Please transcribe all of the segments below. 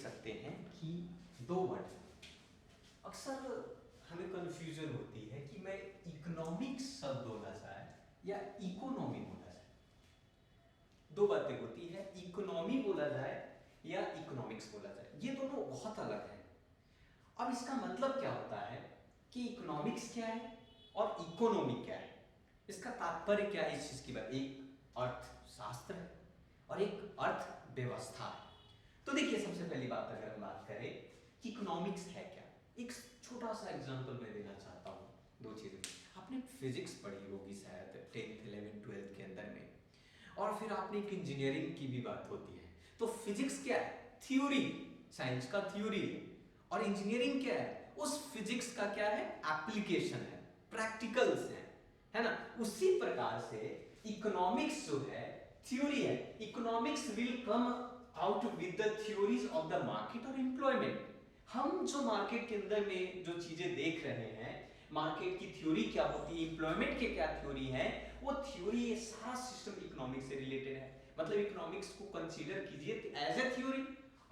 सकते हैं कि दो वर्ड, अक्सर हमें कंफ्यूजन होती है कि मैं इकोनॉमिक्स शब्द बोला जाए या इकोनॉमी बोला जाए। दो बातें होती है, इकोनॉमी बोला जाए या इकोनॉमिक्स बोला जाए, ये दोनों बहुत अलग है। अब इसका मतलब क्या होता है कि इकोनॉमिक्स क्या है और इकोनॉमी क्या है, इसका तात्पर्य क्या है इस चीज की बात। एक अर्थशास्त्र है और एक अर्थव्यवस्था है। तो देखिए, सबसे पहली बात अगर हम बात करें कि इकोनॉमिक्स है क्या, एक छोटा सा एग्जांपल मैं देना चाहता हूँ। दो चीजें, आपने फिजिक्स पढ़ी होगी शायद 10th 11th 12th के अंदर में, और फिर आपने एक इंजीनियरिंग की भी बात होती है। तो फिजिक्स क्या है, थ्योरी, साइंस का थ्योरी है, और इंजीनियरिंग क्या है, उस फिजिक्स का क्या है, एप्लीकेशन है, प्रैक्टिकल्स है ना। उसी प्रकार से इकोनॉमिक्स जो है थ्योरी है। Economics will come out with the theories of the market और एम्प्लॉयमेंट। हम जो मार्केट के अंदर में जो चीजें देख रहे हैं, मार्केट की थ्योरी क्या होती है, एम्प्लॉयमेंट के क्या थ्योरी है, वो थ्योरी, ये सारा सिस्टम इकोनॉमिक्स से रिलेटेड है। मतलब इकोनॉमिक्स को कंसीडर कीजिए एज ए थ्योरी।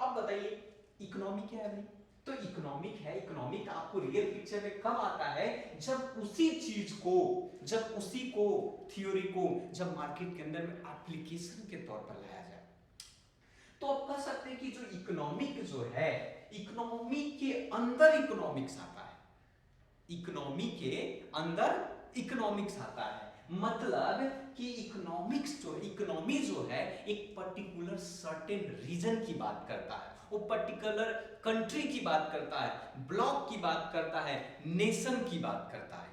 अब बताइए इकोनॉमी क्या है भाई, तो इकोनॉमिक है। इकोनॉमिक आपको रियल पिक्चर में कब आता है, जब उसी चीज को, जब उसी को थ्योरी को जब मार्केट के अंदर में एप्लीकेशन के तौर पर लाया जाए। तो आप कह सकते हैं कि जो इकोनॉमिक जो है, इकोनॉमी के अंदर इकोनॉमिक्स आता है, इकोनॉमी के अंदर इकोनॉमिक्स आता है। मतलब कि इकोनॉमिक्स जो, इकोनॉमी जो है एक पर्टिकुलर सर्टेन रीजन की बात करता है, वो पर्टिकुलर कंट्री की बात करता है, ब्लॉक की बात करता है, नेशन की बात करता है,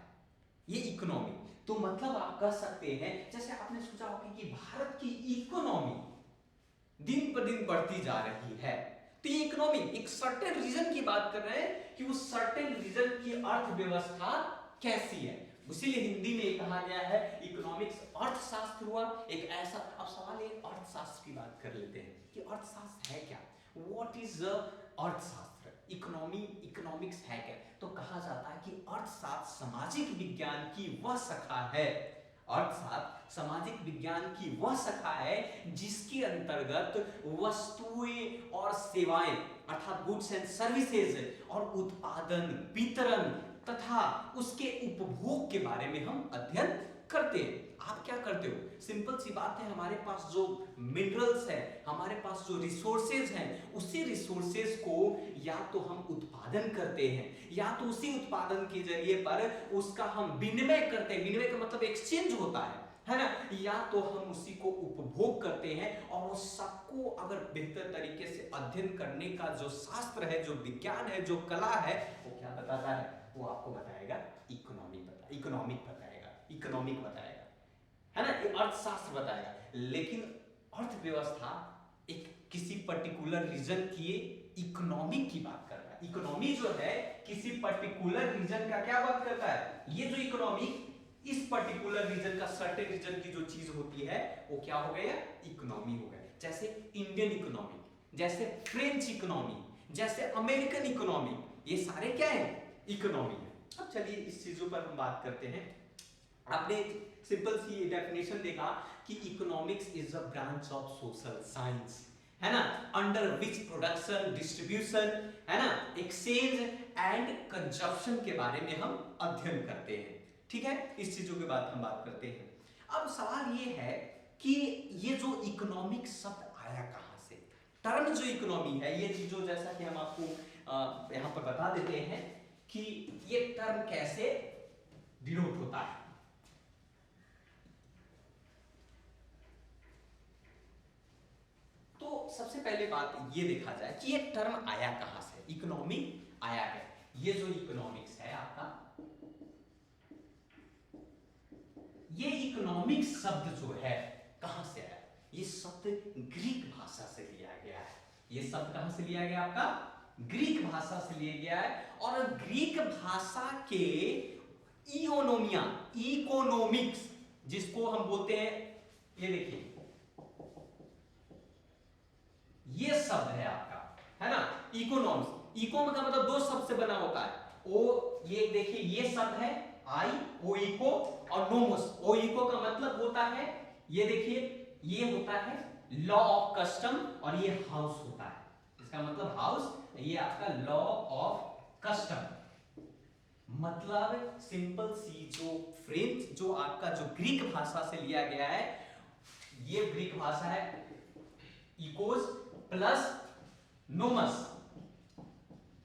ये इकोनॉमी। तो मतलब आप कह सकते हैं, जैसे आपने सोचा होगा कि भारत की इकोनॉमी दिन पर दिन बढ़ती जा रही है, तो ये इकोनॉमी एक सर्टेन रीजन की बात कर रहे हैं कि उस सर्टेन रीजन की अर्थव्यवस्था कैसी है। इसीलिए हिंदी में कहा गया है इकोनॉमिक्स अर्थशास्त्र हुआ एक ऐसा। अब सवाल है, अर्थशास्त्र की बात कर लेते हैं कि अर्थशास्त्र है क्या, व्हाट इज अर्थशास्त्र, इकोनॉमी, इकोनॉमिक्स है क्या। तो कहा जाता है कि अर्थशास्त्र सामाजिक विज्ञान की वह शाखा है, अर्थशास्त्र सामाजिक विज्ञान की वह शाखा है जिसके अंतर्गत वस्तुएं और सेवाएं अर्थात गुड्स एंड सर्विसेज और उत्पादन, वितरण तथा उसके उपभोग के बारे में हम अध्ययन करते हैं। आप क्या करते हो, सिंपल सी बात है, हमारे पास जो मिनरल्स है, हमारे पास जो रिसोर्सेज हैं, उसी रिसोर्सेज को या तो हम उत्पादन करते हैं या तो उसी उत्पादन के जरिए पर उसका हम विनिमय करते हैं। विनिमय का मतलब एक्सचेंज होता है ना, या तो हम उसी को उपभोग करते हैं। और उस सबको अगर बेहतर तरीके से अध्ययन करने का जो शास्त्र है, जो विज्ञान है, जो कला है, वो क्या बताता है, वो आपको बताएगा इकोनॉमिक बताएगा, इकोनॉमिक बताएगा, है ना, ये अर्थशास्त्र बताएगा। लेकिन अर्थव्यवस्था एक किसी पर्टिकुलर रीजन की इकोनॉमिक की बात करता है। इकोनॉमी जो है किसी पर्टिकुलर रीजन का क्या बात करता है, ये जो इकोनॉमिक इस पर्टिकुलर रीजन का, सर्टेन रीजन की जो चीज होती है वो क्या हो गया, इकोनॉमी हो गया। जैसे इंडियन इकोनॉमी, जैसे फ्रेंच इकोनॉमी, जैसे अमेरिकन इकोनॉमी, ये सारे क्या है, इकोनॉमी है। अब चलिए इस चीजों पर हम बात करते हैं। आपने सिंपल सी डेफिनेशन देखा कि economics is a branch of social science, है ना, अंडर विच प्रोडक्शन, डिस्ट्रीब्यूशन, है ना, एक्सचेंज एंड कंजप्शन के बारे में हम अध्ययन करते हैं। ठीक है, इस चीजों के बाद हम बात करते हैं। अब सवाल ये है कि ये जो इकोनॉमिक शब्द आया कहां से, टर्म जो इकोनॉमी है, ये चीजों जैसा कि हम आपको यहां पर बता देते हैं कि ये टर्म कैसे डिनोट होता है। तो सबसे पहले बात ये देखा जाए कि ये टर्म आया कहां से, इकोनॉमी आया है। ये जो इकोनॉमिक्स है आपका, ये इकोनॉमिक शब्द जो है कहां से आया, ये शब्द ग्रीक भाषा से लिया गया है। ये शब्द कहां से लिया गया, आपका ग्रीक भाषा से लिया गया है। और ग्रीक भाषा के इकोनोमिया, इकोनॉमिक्स जिसको हम बोलते हैं, ये देखिए ये शब्द है आपका, है ना, इकोनॉमिक्स। इको का मतलब दो शब्द से बना होता है। ओ, ये देखिए ये शब्द है आई, ओ इको, और नोमोस, ओ इको का मतलब होता है, ये देखिए ये होता है लॉ ऑफ कस्टम, और ये हाउस होता है, इसका इसका मतलब हाउस, ये आपका लॉ ऑफ कस्टम। मतलब सिंपल सी जो फ्रेंच जो आपका जो ग्रीक भाषा से लिया गया है, ये ग्रीक भाषा है इकोस प्लस नोमस।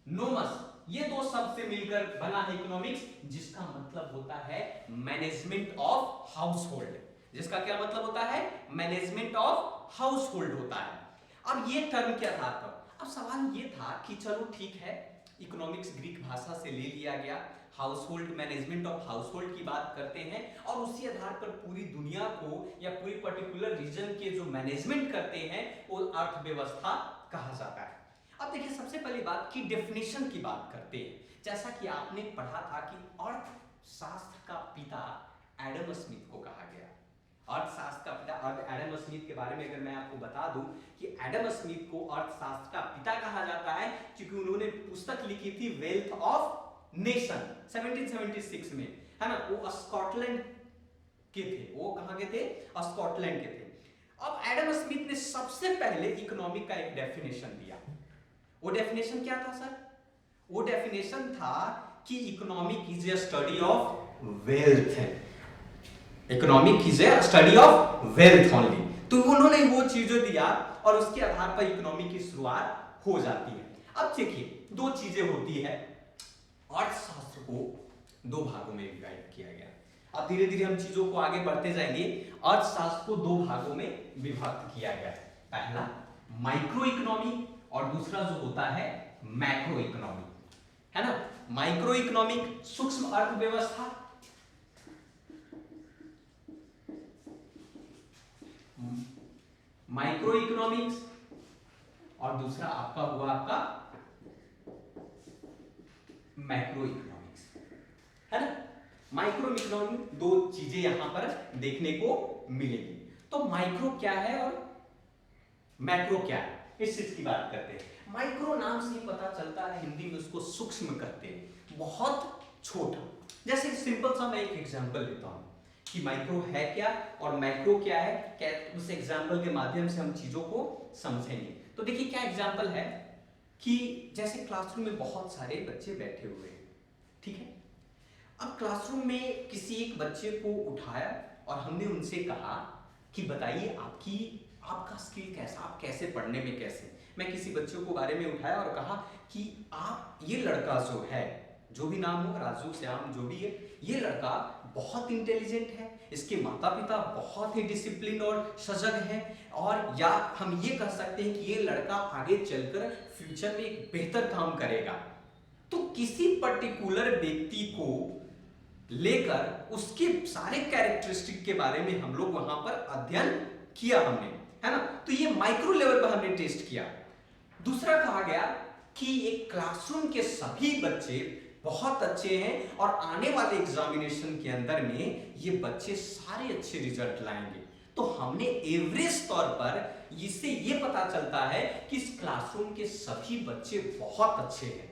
नोमस ये दो शब्द से मिलकर बना है इकोनॉमिक्स, जिसका मतलब होता है मैनेजमेंट ऑफ हाउस होल्ड। जिसका क्या मतलब होता है? मैनेजमेंट ऑफ हाउस होल्ड होता है। अब ये टर्म क्या था? अब सवाल ये था कि चलो ठीक है, इकोनॉमिक्स ग्रीक भाषा से ले लिया गया, house hold, management of house hold की बात करते हैं, और उसी आधार पर पूरी दुनिया को या पूरी पर्टिकुलर रीजन के जो मैनेजमेंट करते हैं वो अर्थव्यवस्था कहा जाता है। अब देखिए, सबसे पहली बात की डेफिनेशन की बात करते हैं। जैसा कि आपने पढ़ा था कि अर्थशास्त्र का पिता एडम स्मिथ को कहा गया। अर्थशास्त्र का पिता एडम स्मिथ के बारे में अगर मैं आपको बता दूं कि एडम स्मिथ को अर्थशास्त्र का पिता कहा जाता है क्योंकि उन्होंने पुस्तक लिखी थी वेल्थ ऑफ नेशन 1776 में, है ना। वो स्कॉटलैंड के थे। वो कहां के थे? स्कॉटलैंड के थे। अब एडम स्मिथ ने सबसे पहले इकोनॉमिक का एक डेफिनेशन दिया। वो डेफिनेशन क्या था सर? वो डेफिनेशन था कि economic is a study of wealth. Economic is a study of wealth only. तो उन्होंने वो चीजें दिया और उसके आधार पर इकोनॉमी की शुरुआत हो जाती है। अब देखिए, दो चीजें होती है। अर्थशास्त्र को दो भागों में डिवाइड किया गया। अब धीरे धीरे हम चीजों को आगे बढ़ते जाएंगे। अर्थशास्त्र को दो भागों में विभक्त किया गया। पहला माइक्रो इकोनॉमी और दूसरा जो होता है मैक्रो इकोनॉमी, है ना। माइक्रो इकोनॉमिक सूक्ष्म अर्थव्यवस्था, माइक्रो इकोनॉमिक्स, और दूसरा आपका हुआ आपका मैक्रो इकोनॉमिक्स, है ना। माइक्रो इकोनॉमिक दो चीजें यहां पर देखने को मिलेगी। तो माइक्रो क्या है और मैक्रो क्या है, इस चीज की बात करते हैं। माइक्रो नाम से ही पता चलता है, हिंदी में उसको सूक्ष्म कहते हैं, बहुत छोटा। जैसे सिंपल सा मैं एक एग्जांपल लेता हूं कि माइक्रो है क्या और मैक्रो क्या है। उस एग्जांपल के माध्यम से हम चीजों को समझेंगे। तो देखिए क्या एग्जांपल है कि जैसे क्लासरूम में बहुत सारे बच्चे बैठे हुए हैं, ठीक है। अब क्लासरूम में किसी एक बच्चे को उठाया और हमने उनसे कहा कि बताइए आपका स्किल कैसा, आप कैसे पढ़ने में कैसे। मैं किसी बच्चे को बारे में उठाया और कहा कि आप, ये लड़का जो है, जो भी नाम हो, राजू, श्याम, जो भी है, ये लड़का बहुत इंटेलिजेंट है, इसके माता पिता बहुत ही डिसिप्लिन और सजग है, और या हम ये कह सकते हैं कि ये लड़का आगे चलकर फ्यूचर में एक बेहतर काम करेगा। तो किसी पर्टिकुलर व्यक्ति को लेकर उसके सारे कैरेक्टरिस्टिक के बारे में हम लोग वहां पर अध्ययन किया हमने, है ना। तो ये माइक्रो लेवल पर हमने टेस्ट किया। दूसरा कहा गया कि एक क्लासरूम के सभी बच्चे बहुत अच्छे हैं और आने वाले एग्जामिनेशन के अंदर में ये बच्चे सारे अच्छे रिजल्ट लाएंगे। तो हमने एवरेज तौर पर इससे ये पता चलता है कि इस क्लासरूम के सभी बच्चे बहुत अच्छे हैं,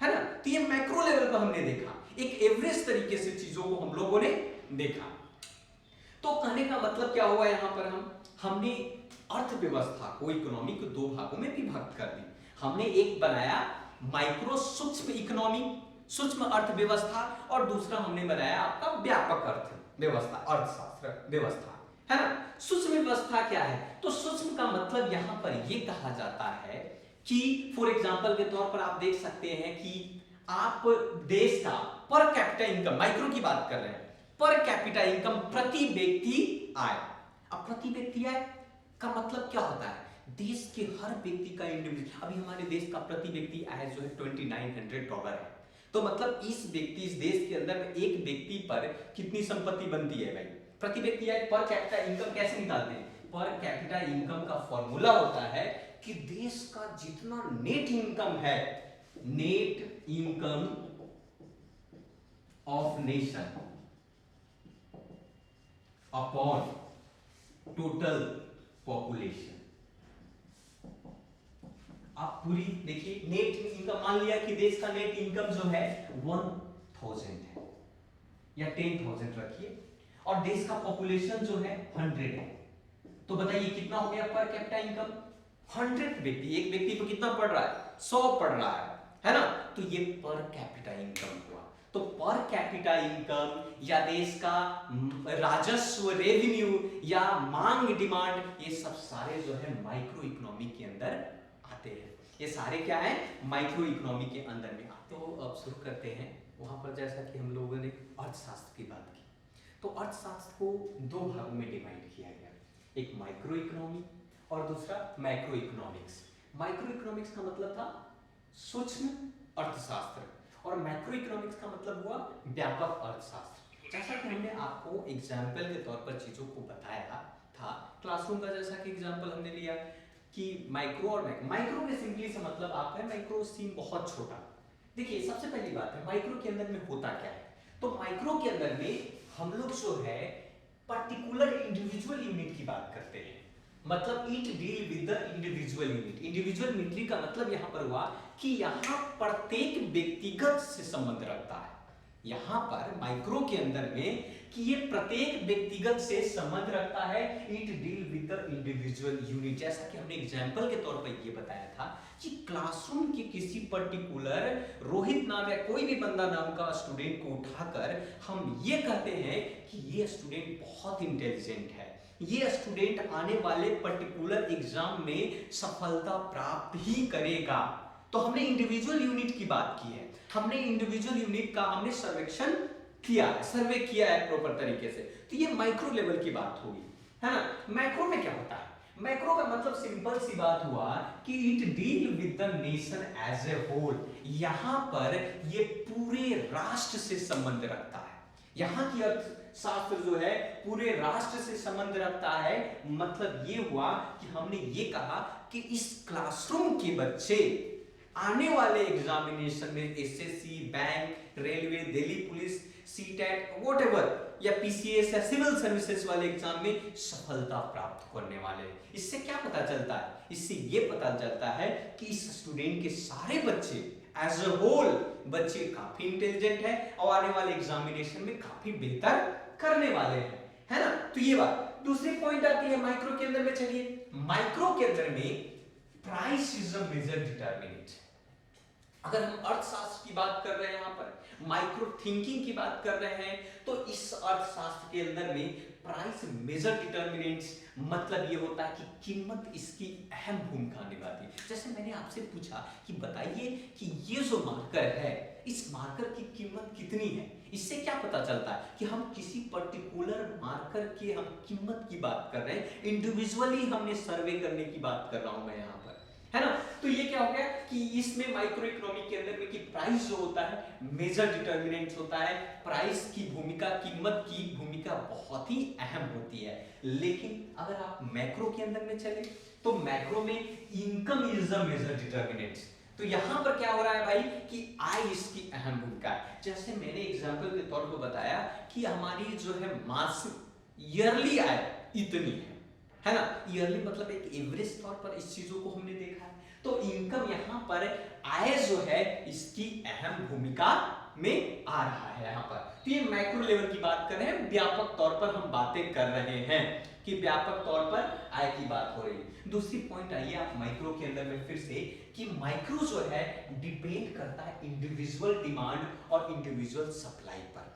है ना। तो ये मैक्रो लेवल पर हमने देखा, एक एवरेज तरीके से चीजों को हम लोगों ने देखा। तो कहने का मतलब क्या हुआ यहां पर, हमने अर्थव्यवस्था को, इकोनॉमी को दो भागों में विभक्त कर दी। हमने एक बनाया माइक्रो सूक्ष्म इकोनॉमी, सूक्ष्म अर्थव्यवस्था, और दूसरा हमने बनाया आपका व्यापक अर्थव्यवस्था, अर्थशास्त्र व्यवस्था, है ना। सूक्ष्म व्यवस्था क्या है? तो सूक्ष्म का मतलब यहां पर यह कहा जाता है कि फॉर एग्जांपल के तौर पर आप देख सकते हैं कि आप देश का पर कैपिटा इनकम, माइक्रो की बात कर रहे हैं, पर कैपिटा इनकम, प्रति व्यक्ति आय। अब प्रति व्यक्ति आय का मतलब क्या होता है? देश के हर व्यक्ति का इंडिविजुअल, अभी हमारे देश का प्रति व्यक्ति आय जो है $2900 है। तो मतलब इस देश के अंदर एक व्यक्ति पर कितनी संपत्ति बनती है भाई? प्रति व्यक्ति आय, पर कैपिटा इनकम कैसे निकालते हैं? पर कैपिटा इनकम का फॉर्मूला होता है कि देश का जितना नेट इनकम है, net income of nation upon total population. आप पूरी देखिए, नेट इनकम मान लिया कि देश का नेट इनकम जो है 1000 है या 10,000 रखिए, और देश का पॉपुलेशन जो है 100 है। तो बताइए कितना हो गया पर कैपिटा इनकम? 100 व्यक्ति, एक व्यक्ति पे कितना पड़ रहा है, 100 पड़ रहा है ना। तो ये पर कैपिटा इनकम हुआ। तो पर कैपिटा इनकम या देश का राजस्व, रेवेन्यू या मांग, डिमांड, ये सब सारे जो है माइक्रो इकोनॉमी के अंदर आते हैं। ये सारे क्या है, माइक्रो इकोनॉमी के अंदर में। तो अब शुरू करते हैं। वहां पर जैसा कि हम लोगों ने अर्थशास्त्र की बात की, तो अर्थशास्त्र को दो भागों में डिवाइड किया गया, एक माइक्रो इकोनॉमी और दूसरा मैक्रो इकोनॉमिक्स। माइक्रो इकोनॉमिक्स का मतलब था सूक्ष्म अर्थशास्त्र और मैक्रो इकोनॉमिक्स का मतलब हुआ व्यापक अर्थशास्त्र। जैसा कि हमने आपको एग्जाम्पल के तौर पर चीजों को बताया था, क्लासरूम का जैसा कि एग्जाम्पल हमने लिया कि माइक्रो और माइक्रो में सिंपली से मतलब आपका है माइक्रो सीन बहुत छोटा। देखिए सबसे पहली बात है माइक्रो के अंदर में होता क्या है, तो माइक्रो के अंदर में हम लोग जो है पर्टिकुलर इंडिविजुअल यूनिट की बात करते हैं, मतलब it deal with the individual unit. Individual unit का मतलब यहां पर हुआ कि यहां प्रत्येक व्यक्तिगत से संबंध रखता है। यहां पर माइक्रो के अंदर में कि ये प्रत्येक व्यक्तिगत से संबंध रखता है, it deal with the individual unit. जैसा कि हमने एग्जांपल के तौर पर ये बताया था कि क्लासरूम के किसी पर्टिकुलर रोहित नाम या कोई भी बंदा नाम का स्टूडेंट को उठाकर हम ये कहते हैं कि ये स्टूडेंट बहुत इंटेलिजेंट है, ये स्टूडेंट आने वाले पर्टिकुलर एग्जाम में सफलता प्राप्त ही करेगा। तो हमने इंडिविजुअल यूनिट की बात की है, हमने इंडिविजुअल यूनिट का हमने सर्वेक्षण किया है, सर्वे किया है प्रॉपर तरीके से। तो ये माइक्रो लेवल की बात होगी, है ना। मैक्रो में क्या होता है, मैक्रो का मतलब सिंपल सी बात हुआ कि it deal with the nation as a whole. यहां पर ये पूरे राष्ट्र से संबंध रखता है। यहां की अर्थशास्त्र जो है पूरे राष्ट्र से संबंध रखता है। मतलब ये हुआ कि हमने ये कहा कि इस क्लासरूम के बच्चे आने वाले एग्जामिनेशन में SSC, bank, railway, Delhi police, CTET, whatever या पीसीएस या सिविल सर्विसेज वाले एग्जाम में सफलता प्राप्त करने वाले हैं। इससे क्या पता चलता है, इससे ये पता चलता है कि इस स्टूडेंट के सारे बच्चे एज अ होल बच्चे काफी इंटेलिजेंट है और आने वाले एग्जामिनेशन में काफी बेहतर करने वाले हैं, है ना। तो ये बात। दूसरी पॉइंट आती है माइक्रो के अंदर में। चलिए माइक्रो के अंदर में price is a major determinant. अगर हम अर्थशास्त्र की बात कर रहे हैं, यहां पर माइक्रो थिंकिंग की बात कर रहे हैं, तो इस अर्थशास्त्र के अंदर में प्राइस मेजर डिटरमिनेंट्स मतलब ये होता है कि कीमत इसकी अहम भूमिका निभाती है। जैसे मैंने आपसे पूछा कि बताइए कि ये जो मार्कर है, इस मार्कर की कीमत कितनी है, इससे क्या पता चलता है कि हम किसी पर्टिकुलर मार्कर की हम कीमत की बात कर रहे हैं, इंडिविजुअली हमने सर्वे करने की बात कर रहा हूं मैं यहां पर, है ना। तो ये क्या हो गया कि इसमें माइक्रो इकोनॉमी के अंदर में कि प्राइस जो होता है मेजर डिटरमिनेंट होता है। प्राइस की भूमिका, कीमत की भूमिका बहुत ही अहम होती है। लेकिन अगर आप मैक्रो के अंदर में चले तो मैक्रो में income is the major determinant. तो यहां पर क्या हो रहा है भाई कि आय इसकी अहम भूमिका है। जैसे मैंने एग्जांपल के तौर पर बताया कि हमारी जो है मासिक ईयरली आय इतनी है ना। ईयरली मतलब एक एवरेज तौर पर इस चीजों को हमने देखा है। तो इनकम यहां पर आय जो है इसकी अहम भूमिका में आ रहा है यहां पर। तो ये मैक्रो लेवल की बात कर रहे हैं, व्यापक तौर पर हम बातें कर रहे हैं कि व्यापक तौर पर आय की बात हो रही है। दूसरी पॉइंट आइए आप माइक्रो के अंदर में फिर से कि माइक्रो जो है डिपेंड करता है इंडिविजुअल डिमांड और इंडिविजुअल सप्लाई पर।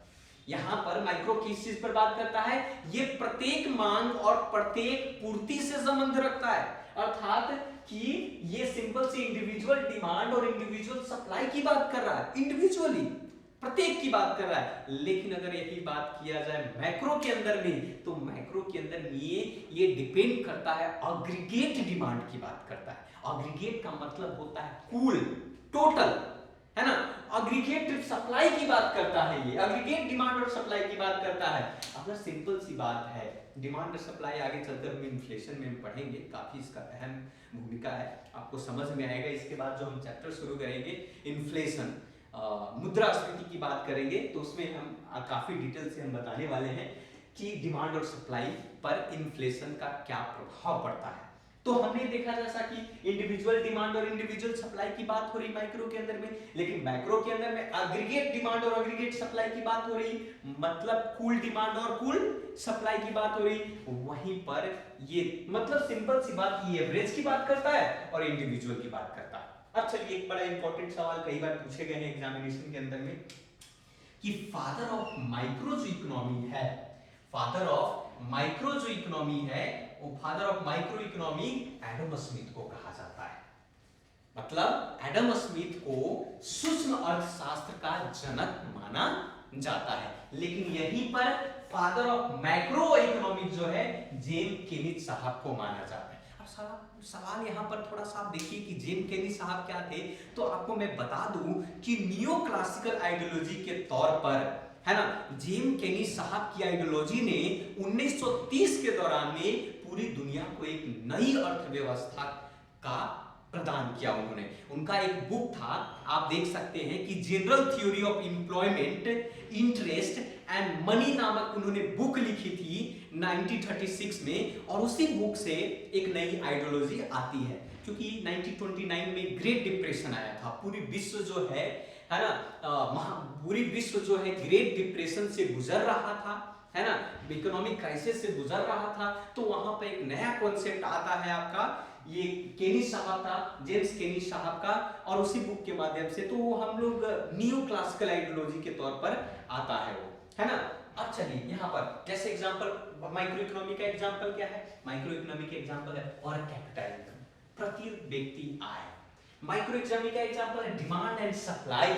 यहां पर माइक्रो किस चीज पर बात करता है, ये प्रत्येक मांग और प्रत्येक पूर्ति से संबंध रखता है। अर्थात कि ये सिंपल सी इंडिविजुअल डिमांड और इंडिविजुअल सप्लाई की बात कर रहा है, इंडिविजुअली प्रत्येक की बात कर रहा है। लेकिन अगर यही बात किया जाए मैक्रो के अंदर में, तो मैक्रो के अंदर में ये डिपेंड करता है एग्रीगेट डिमांड की बात करता है। एग्रीगेट का मतलब होता है कुल, टोटल, है ना। एग्रीगेट सप्लाई की बात करता है, ये एग्रीगेट डिमांड और सप्लाई की बात करता है। अगर सिंपल सी बात है डिमांड और सप्लाई आगे चलकर हम इन्फ्लेशन में पढ़ेंगे, काफी इसका अहम भूमिका है, आपको समझ में आएगा। इसके बाद जो हम चैप्टर शुरू करेंगे इन्फ्लेशन, मुद्रास्फीति की बात करेंगे, तो उसमें हम काफी डिटेल से हम बताने वाले हैं कि डिमांड और सप्लाई पर इन्फ्लेशन का क्या प्रभाव पड़ता है। तो हमने देखा जैसा कि इंडिविजुअल डिमांड और इंडिविजुअल सप्लाई की बात हो रही माइक्रो के अंदर में, लेकिन मैक्रो के अंदर में एग्रीगेट डिमांड और एग्रीगेट सप्लाई की बात हो रही, मतलब कुल डिमांड और कुल सप्लाई की बात हो रही। वहीं पर ये मतलब सिंपल सी बात, ये एवरेज की बात करता है और इंडिविजुअल की बात करता है। अब चलिए एक बड़ा इंपॉर्टेंट सवाल कई बार पूछे गए हैं एग्जामिनेशन के अंदर में कि फादर ऑफ माइक्रो जो इकोनॉमी है, फादर ऑफ माइक्रो जो इकोनॉमी है, वो father of micro economy Adam Smith को कहा जाता है। मतलब एडम स्मिथ को सूक्ष्म अर्थशास्त्र का जनक माना जाता है। लेकिन यहीं पर फादर ऑफ मैक्रो इकोनॉमी जो है जेम केनिथ साहब को माना जाता है। अब सवाल यहाँ पर थोड़ा सा आप देखिए कि जेम केनिथ साहब क्या थे। तो आपको मैं बता दूं कि नियो क्लासिकल आइडियोलॉजी के तौर पर, है ना, जेम केनिथ साहब की आइडियोलॉजी ने 1930 के दौरान में पूरी दुनिया को एक नई अर्थव्यवस्था का प्रदान किया उन्होंने। उनका एक बुक था, आप देख सकते हैं कि general theory of employment, interest and money नामक उन्होंने बुक लिखी थी 1936 में, और उसी बुक से एक नई आइडियोलॉजी आती है। क्योंकि 1929 में ग्रेट डिप्रेशन आया था, पूरी विश्व जो है ना, पूरी विश्व जो है ग्रेट डिप्रेशन से गुजर रहा था, है ना, इकोनॉमिक क्राइसिस से गुजर रहा था। तो वहां पर एक नया कॉन्सेप्ट आता है आपका, ये केनिथ साहब था, जेम्स केनिथ साहब का, और उसी बुक के माध्यम से तो वो हम लोग नियो क्लासिकल आइडियोलॉजी के तौर पर आता है वो, है ना। अब चलिए यहाँ पर जैसे एग्जांपल माइक्रो इकोनॉमी का एग्जांपल क्या है, माइक्रो इकोनॉमी का एग्जांपल है पर कैपिटा इनकम, प्रति व्यक्ति आय। माइक्रो इकोनॉमी का एग्जांपल है demand and supply.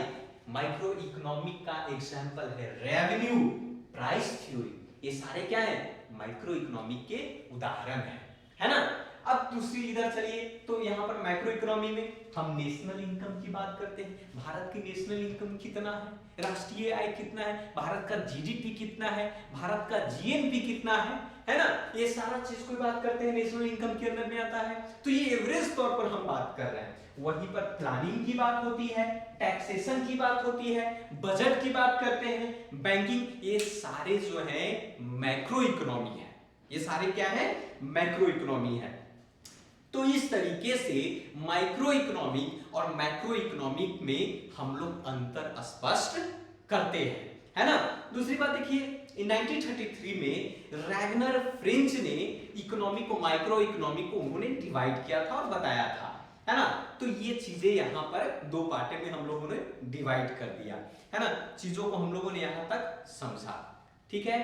Micro economy का एग्जांपल है रेवेन्यू, प्राइस थ्योरी। ये सारे क्या है, माइक्रो इकोनॉमी के उदाहरण है ना। अब दूसरी इधर चलिए, तो यहाँ पर मैक्रो इकोनॉमी में हम नेशनल इनकम की बात करते हैं। भारत की नेशनल इनकम कितना है, राष्ट्रीय आय कितना है, भारत का जीडीपी कितना है, भारत का जीएनपी कितना है ना, ये सारा चीज कोई बात करते हैं नेशनल इनकम के अंदर में आता है। तो ये एवरेज तौर पर हम बात कर रहे हैं। वहीं पर प्लानिंग की बात होती है, टैक्सेशन की बात होती है, बजट की बात करते हैं, बैंकिंग, ये सारे जो है मैक्रो इकोनॉमी है। ये सारे क्या है, मैक्रो इकोनॉमी है। तो इस तरीके से माइक्रो इकोनॉमिक और मैक्रो इकोनॉमिक में हम लोग अंतर स्पष्ट करते हैं, है ना। दूसरी बात देखिए, 1933 में रैगनर फ्रेंच ने इकोनॉमी को, माइक्रो इकोनॉमी को उन्होंने डिवाइड किया था और बताया था, है ना। तो ये चीजें यहाँ पर दो पार्टे में हम लोगों ने डिवाइड कर दिया, है ना। चीजों को हम लोगों ने यहाँ तक समझा, ठीक है।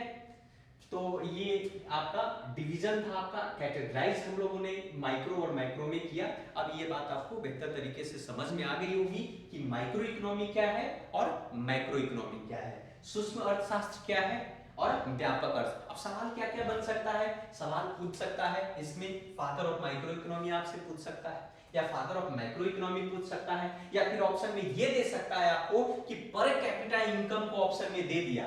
तो ये आपका डिवीजन था, आपका कैटेगराइज हम लोगों ने माइक्रो और मैक्रो में किया। अब ये बात आपको बेहतर तरीके से समझ में आ गई होगी कि माइक्रो इकोनॉमी क्या है और मैक्रो इकोनॉमी क्या है, सूक्ष्म अर्थशास्त्र क्या है और व्यापक अर्थ। अब सवाल क्या क्या बन सकता है, सवाल पूछ सकता है इसमें, फादर ऑफ माइक्रो इकोनॉमी आपसे पूछ सकता है, या फादर ऑफ मैक्रो इकोनॉमी पूछ सकता है, या फिर ऑप्शन में ये दे सकता है आपको कि पर कैपिटा इनकम को ऑप्शन में दे दिया,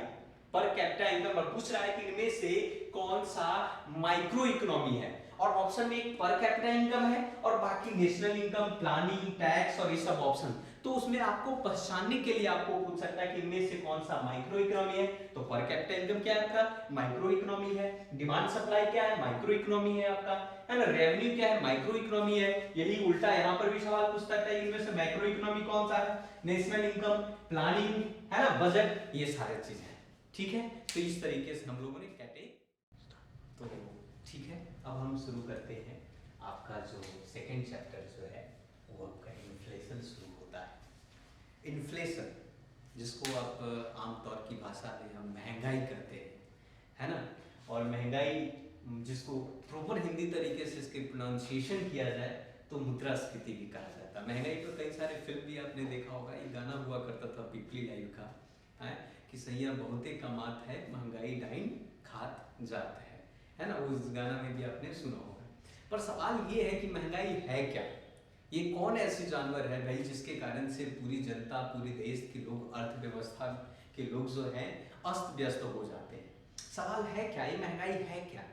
पर कैपिटा इनकम, और पूछ रहा है कि इनमें से कौन सा माइक्रो इकोनॉमी है, और ऑप्शन में एक पर कैपिटा इनकम है और बाकी नेशनल इनकम, प्लानिंग, टैक्स और ये सब ऑप्शन। तो उसमें आपको पहचानने के लिए आपको पूछ सकता है कि इनमें से कौन सा माइक्रो इकोनॉमी है। तो पर कैपिटा इनकम क्या है आपका, माइक्रो इकोनॉमी है। डिमांड सप्लाई क्या है, माइक्रो इकोनॉमी है आपका, है ना। रेवेन्यू क्या है, माइक्रो इकोनॉमी है। यही उल्टा यहाँ पर भी सवाल पूछ सकता है इनमें से माइक्रो इकोनॉमी कौन सा है, नेशनल इनकम, प्लानिंग, है ना, बजट, ये सारे चीज है, ठीक है। तो इस तरीके से हम लोगों ने तो ठीक है। अब हम शुरू करते हैं, आपका जो सेकंड चैप्टर जो है वो आपका इन्फ्लेशन शुरू होता है। इन्फ्लेशन, जिसको आप आमतौर की भाषा में हम महंगाई कहते हैं, है ना। और महंगाई जिसको प्रॉपर हिंदी तरीके से इसके प्रोनाउंसिएशन किया जाए तो मुद्रास्फीति भी कहा जाता है। महंगाई पर कई सारे फिल्म भी आपने देखा होगा, एक गाना हुआ करता था पीपली लाइव का, है कि सैया बहुते कमात है, महंगाई डाइन खात जात है ना। उस गाना में भी आपने सुना होगा। पर सवाल ये है कि महंगाई है क्या, ये कौन ऐसे जानवर है भाई जिसके कारण से पूरी जनता, पूरे देश के लोग, अर्थव्यवस्था के लोग जो है अस्त व्यस्त हो जाते हैं। सवाल है क्या, ये महंगाई है क्या।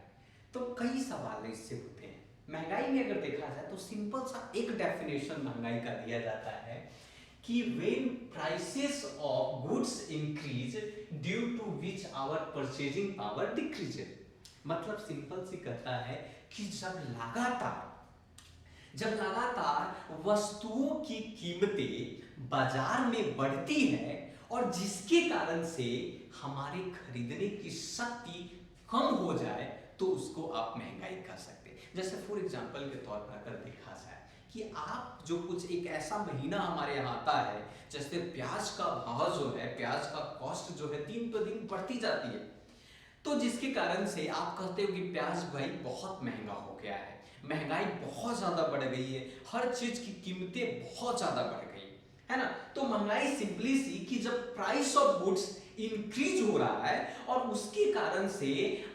तो कई सवाल इससे होते हैं। महंगाई में अगर देखा जाए तो सिंपल सा एक डेफिनेशन महंगाई का दिया जाता है कि when prices of goods increase due to which our purchasing power decreases। मतलब सिंपल सी कहता है कि जब लगातार जब लगातार वस्तुओं की कीमतें बाजार में बढ़ती है और जिसके कारण से हमारे खरीदने की शक्ति कम हो जाए तो उसको आप महंगाई कह सकते हैं। जैसे फॉर एग्जांपल के तौर पर अगर देखा जाए कि आप जो कुछ एक ऐसा महीना हमारे यहाँ आता है, जैसे प्याज का भाव जो है, प्याज का कॉस्ट जो है दिन पर दिन बढ़ती जाती है, तो जिसके कारण से आप कहते हो कि प्याज भाई बहुत महंगा हो गया है, महंगाई बहुत ज्यादा बढ़ गई है, हर चीज की कीमतें बहुत ज्यादा बढ़ गई है ना। तो महंगाई सिंपली सी कि जब प्राइस ऑफ गुड्स इंक्रीज हो रहा है और उसके कारण से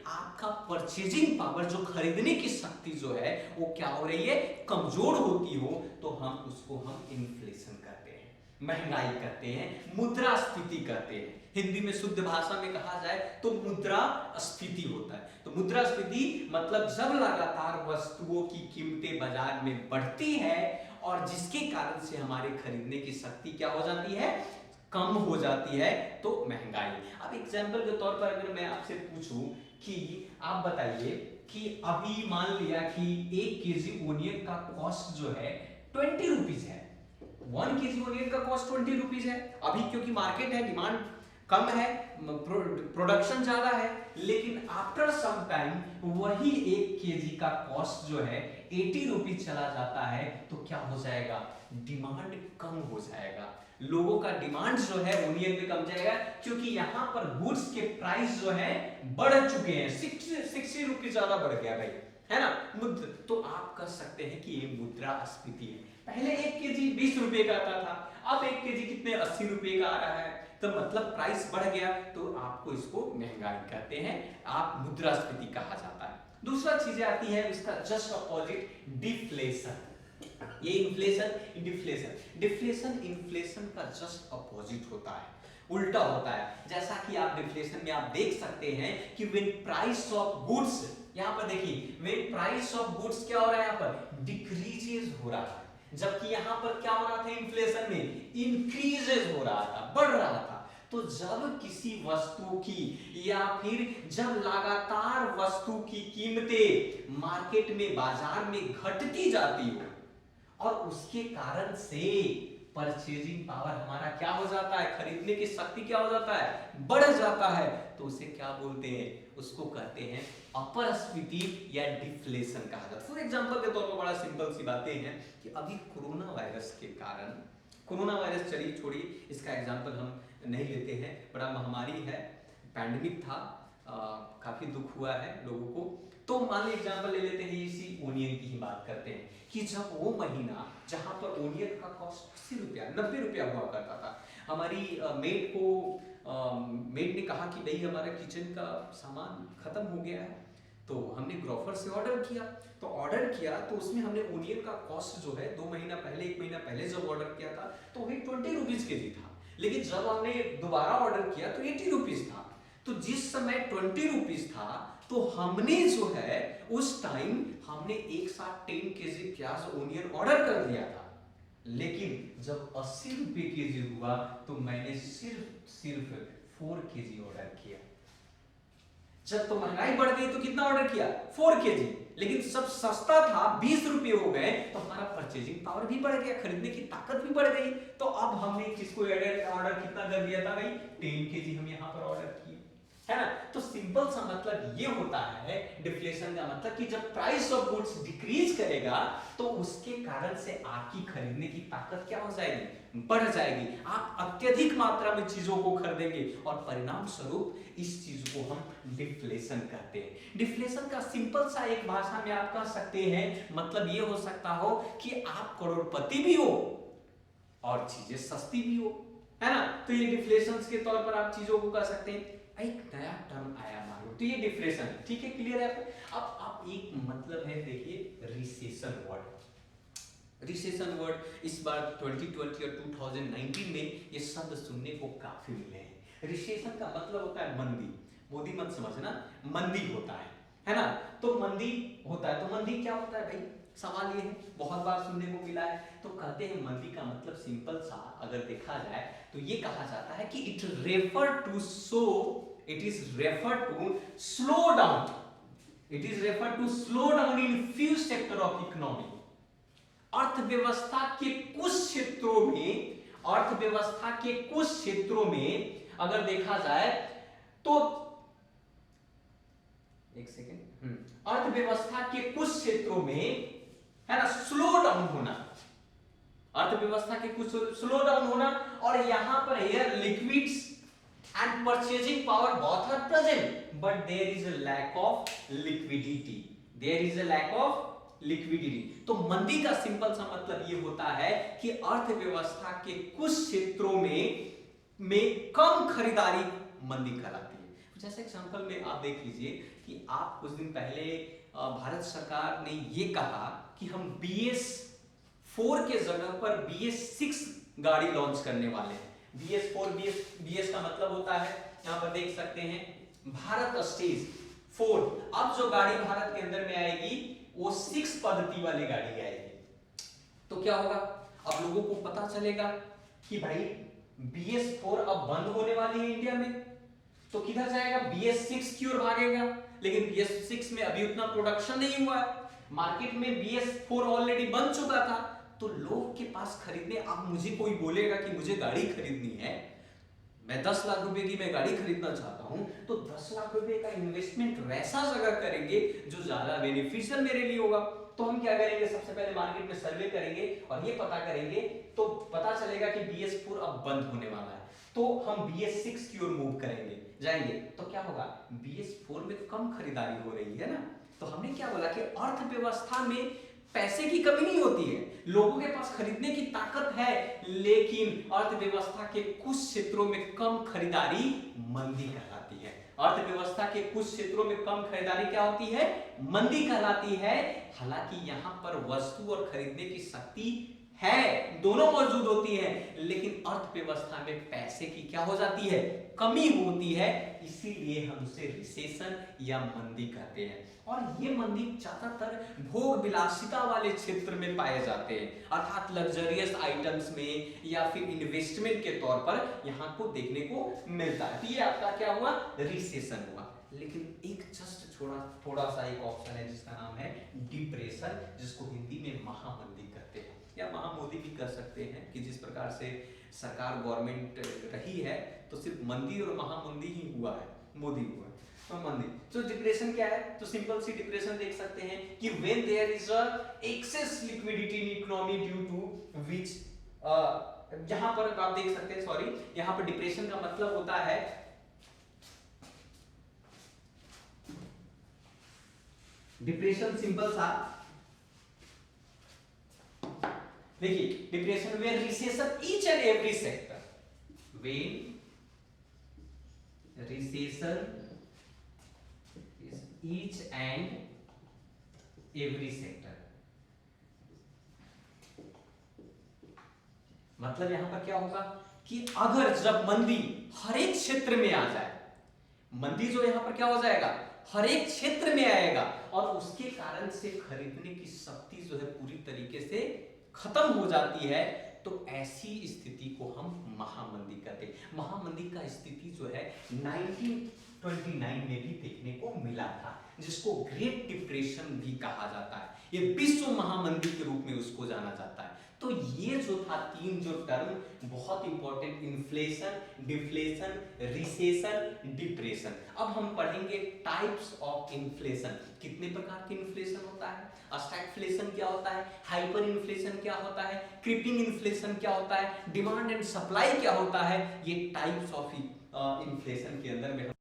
आपका परचेजिंग पावर, जो खरीदने की शक्ति जो है वो क्या हो रही है, कमजोर होती हो, तो उसको हम इन्फ्लेशन कहते हैं, महंगाई कहते हैं, मुद्रास्फीति कहते हैं। हिंदी में शुद्ध भाषा में कहा जाए तो मुद्रास्फीति होता है। तो मुद्रास्फीति मतलब जब लगातार वस्तुओं की कीमतें बाजार में बढ़ती है और जिसके कारण से हमारे खरीदने की शक्ति क्या हो जाती है, कम हो जाती है, तो महंगाई। अब एग्जाम्पल के तौर पर अगर मैं आपसे पूछूं कि आप बताइए कि अभी मान लिया कि 1 केजी ओनियन का कॉस्ट जो है 20 रुपीज है, 1 केजी ओनियन का कॉस्ट 20 रुपीज है अभी, क्योंकि मार्केट है, डिमांड कम है, प्रोडक्शन ज्यादा है, लेकिन आफ्टर सम टाइम वही 1 केजी का कॉस्ट जो है 80 रुपीज चला जाता है, तो क्या हो जाएगा, डिमांड कम हो जाएगा, लोगों का डिमांड जो है ओनियन में कम जाएगा, क्योंकि यहाँ पर गुड्स के प्राइस जो है बढ़ चुके हैं, 60 रुपीज ज्यादा बढ़ गया भाई, है ना। तो आप कह सकते हैं कि ये मुद्रास्फीति है। पहले 1 केजी 20 रुपए का आता था, अब 1 केजी कितने 80 रुपए का आ रहा है, तो मतलब प्राइस बढ़ गया, तो आपको इसको महंगाई कहते हैं, आप मुद्रास्फीति कहा जाता है। दूसरा चीज आती है इसका जस्ट अपोजिट, डिफ्लेशन। ये इन्फ्लेशन डिफ्लेशन, डिफ्लेशन इन्फ्लेशन का जस्ट अपोजिट होता है, उल्टा होता है। जैसा कि आप डिफ्लेशन में आप देख सकते हैं कि व्हेन प्राइस ऑफ गुड्स, यहां पर देखिए व्हेन प्राइस ऑफ गुड्स क्या हो रहा है, यहां पर डिक्रीजेस हो रहा है, जबकि यहां पर क्या हो रहा था, इन्फ्लेशन में इंक्रीजेस हो रहा था, बढ़ रहा था। तो जब किसी वस्तु की या फिर जब लगातार वस्तु की कीमतें मार्केट में, बाजार में घटती जाती हो और उसके कारण से परचेजिंग पावर हमारा क्या हो जाता है, खरीदने की शक्ति क्या हो जाता है, बढ़ जाता है, तो उसे क्या बोलते हैं, उसको कहते हैं अपस्फीति या डिफ्लेशन कहा जाता है। फॉर एग्जांपल के तौर पर बड़ा सिंपल सी बातें हैं कि अभी कोरोना वायरस के कारण, कोरोना वायरस चलिए छोड़िए, इसका एग्जांपल हम नहीं लेते हैं, बड़ा महामारी है, पैंडेमिक था, काफी दुख हुआ है लोगों को, तो मान लीजिए एग्जांपल ले लेते हैं, इसी ओनियन की ही बात करते हैं कि जब वो महीना जहां पर ओनियन का कॉस्ट 80 रुपया 90 रुपया हुआ करता था, हमारी मेड ने कहा कि भाई हमारा किचन का सामान खत्म हो गया है, तो हमने ग्रोफर से ऑर्डर किया, तो ऑर्डर किया तो उसमें हमने ओनियन का कॉस्ट जो है 2 महीना पहले, 1 महीना पहले जब ऑर्डर किया था तो वही 20 रुपीज के जी था, लेकिन जब हमने दोबारा ऑर्डर किया तो 80 रुपीज था। तो जिस समय 20 रुपीज था तो हमने जो है उस टाइम हमने एक साथ 10 केजी प्याज ओनियन ऑर्डर कर दिया था, लेकिन जब 80 रुपए केजी हुआ तो मैंने सिर्फ 4 केजी ऑर्डर किया। जब तो महंगाई बढ़ गई तो कितना ऑर्डर किया, 4 केजी, लेकिन सब सस्ता था, 20 रुपए हो गए, तो हमारा परचेजिंग पावर भी बढ़ गया, खरीदने की ताकत भी बढ़ गई। तो अब हमने किसको ऑर्डर कितना कर दिया था भाई, 10 केजी हम यहाँ पर ऑर्डर किए, है ना। तो सिंपल सा मतलब ये होता है डिफ्लेशन का मतलब कि जब प्राइस ऑफ गुड्स डिक्रीज करेगा तो उसके कारण से आपकी खरीदने की ताकत क्या हो जाएगी, बढ़ जाएगी, आप अत्यधिक मात्रा में चीजों को खरीदेंगे और परिणाम स्वरूप इस चीज को हम डिफ्लेशन कहते हैं। डिफ्लेशन का सिंपल सा एक भाषा में आप कह सकते हैं मतलब ये हो सकता हो कि आप करोड़पति भी हो और चीजें सस्ती भी हो, है ना। तो ये डिफ्लेशन के तौर पर आप चीजों को कह सकते हैं। एक नया टर्म आया मान लो, तो ये डिफ्लेशन, ठीक है, क्लियर है। अब आप एक मतलब है देखिए रिसेशन वर्ड, रिसेशन वर्ड इस बार 2020 और 2019 में ये शब्द सुनने को काफी मिले हैं। रिसेशन का मतलब होता है मंदी, मोदी मत समझना, मंदी होता है ना। तो मंदी होता है, तो मंदी क्या होता है भाई, सवाल ये है, बहुत बार सुनने को मिला है। तो कहते हैं मंदी का मतलब सिंपल सा अगर देखा जाए तो ये कहा जाता है कि it refer to it is refer to slow down, it is refer to slow down in few sector of economy. अर्थव्यवस्था के कुछ क्षेत्रों में, अर्थव्यवस्था के कुछ क्षेत्रों में अगर देखा जाए तो, एक सेकेंड, अर्थव्यवस्था के कुछ क्षेत्रों में है ना स्लो डाउन होना, अर्थव्यवस्था के कुछ स्लो डाउन होना, और यहां पर here liquids and purchasing power both are present but there is a lack of liquidity, there is a lack of liquidity. तो मंदी का सिंपल सा मतलब ये होता है कि अर्थव्यवस्था के कुछ क्षेत्रों में कम खरीदारी मंदी कहलाती है। जैसे एग्जांपल में आप देख लीजिए कि आप कुछ दिन पहले भारत सरकार ने ये कहा कि हम BS4 के जगह पर BS6 गाड़ी लॉन्च करने वाले हैं। BS4, BS का मतलब होता है, यहां पर देख सकते हैं भारत स्टेज 4। अब जो गाड़ी भारत के अंदर में आएगी वो 6 पद्धति वाली गाड़ी आएगी। तो क्या होगा, अब लोगों को पता चलेगा कि भाई BS4 अब बंद होने वाली है इंडिया में, तो किधर जाएगा, BS6 की ओर भागेगा। लेकिन BS6 में अभी उतना प्रोडक्शन नहीं हुआ है, मार्केट में BS4 ऑलरेडी बन चुका था, तो लोग के पास खरीदने, अब मुझे कोई बोलेगा कि मुझे गाड़ी खरीदनी है, मैं 10 लाख रुपए की मैं गाड़ी खरीदना चाहता हूं, तो 10 लाख रुपए का इन्वेस्टमेंट वैसा जगह करेंगे जो ज्यादा बेनिफिशियल मेरे लिए होगा। तो हम क्या करेंगे, सबसे पहले मार्केट में सर्वे करेंगे और ये पता करेंगे, तो पता चलेगा कि BS4 अब बंद होने वाला है, तो हम BS6 की ओर मूव करेंगे, जाएंगे। तो क्या होगा, BS4 में कम खरीदारी हो रही है ना। तो हमने क्या बोला कि अर्थव्यवस्था में पैसे की कमी नहीं होती है, लोगों के पास खरीदने की ताकत है, लेकिन अर्थव्यवस्था के कुछ क्षेत्रों में कम खरीदारी मंदी कहलाती है। अर्थव्यवस्था के कुछ क्षेत्रों में कम खरीदारी क्या होती है, मंदी कहलाती है। हालांकि यहां पर वस्तु और खरीदने की शक्ति है, दोनों मौजूद होती है, लेकिन अर्थव्यवस्था में पैसे की क्या हो जाती है, कमी होती है, इसीलिए हम उसे रिसेशन या मंदी कहते हैं। और ये मंदी ज्यादातर भोग विलासिता वाले क्षेत्र में पाए जाते हैं, अर्थात लग्जरियस आइटम्स में या फिर इन्वेस्टमेंट के तौर पर यहां को देखने को मिलता है। तो ये आपका क्या हुआ, रिसेशन हुआ। लेकिन एक जस्ट थोड़ा सा एक ऑप्शन है जिसका नाम है डिप्रेशन, जिसको हिंदी में महामंदी कहते हैं या महामोदी भी कर सकते हैं, कि जिस प्रकार से सरकार गवर्नमेंट रही है तो सिर्फ मंदी और महामंदी ही हुआ है, मोदी हुआ है तो मंदी। तो डिप्रेशन क्या है, तो सिंपल सी डिप्रेशन देख सकते हैं कि when there is a excess liquidity in economy due to which, यहां पर आप देख सकते हैं, सॉरी, यहां पर डिप्रेशन का मतलब होता है, डिप्रेशन सिंपल सा, देखिए depression where recession each and every sector, when recession is each and every sector, मतलब यहां पर क्या होगा कि अगर जब मंदी हर एक क्षेत्र में आ जाए, मंदी जो यहां पर क्या हो जाएगा, हर एक क्षेत्र में आएगा और उसके कारण से खरीदने की शक्ति जो है पूरी तरीके से खत्म हो जाती है, तो ऐसी स्थिति को हम महामंदी कहते हैं। महामंदी का स्थिति जो है 1929 में भी देखने को मिला था, जिसको ग्रेट डिप्रेशन भी कहा जाता है, ये विश्व महामंदी के रूप में उसको जाना जाता है। तो ये जो था तीन जो टर्म बहुत important, inflation, deflation, recession, depression. अब हम पढ़ेंगे टाइप्स ऑफ इन्फ्लेशन, कितने प्रकार के इन्फ्लेशन होता है, स्टैगफ्लेशन क्या होता है, हाइपर इन्फ्लेशन क्या होता है, क्रीपिंग इन्फ्लेशन क्या होता है, डिमांड एंड सप्लाई क्या होता है, ये टाइप्स ऑफ इन्फ्लेशन के अंदर में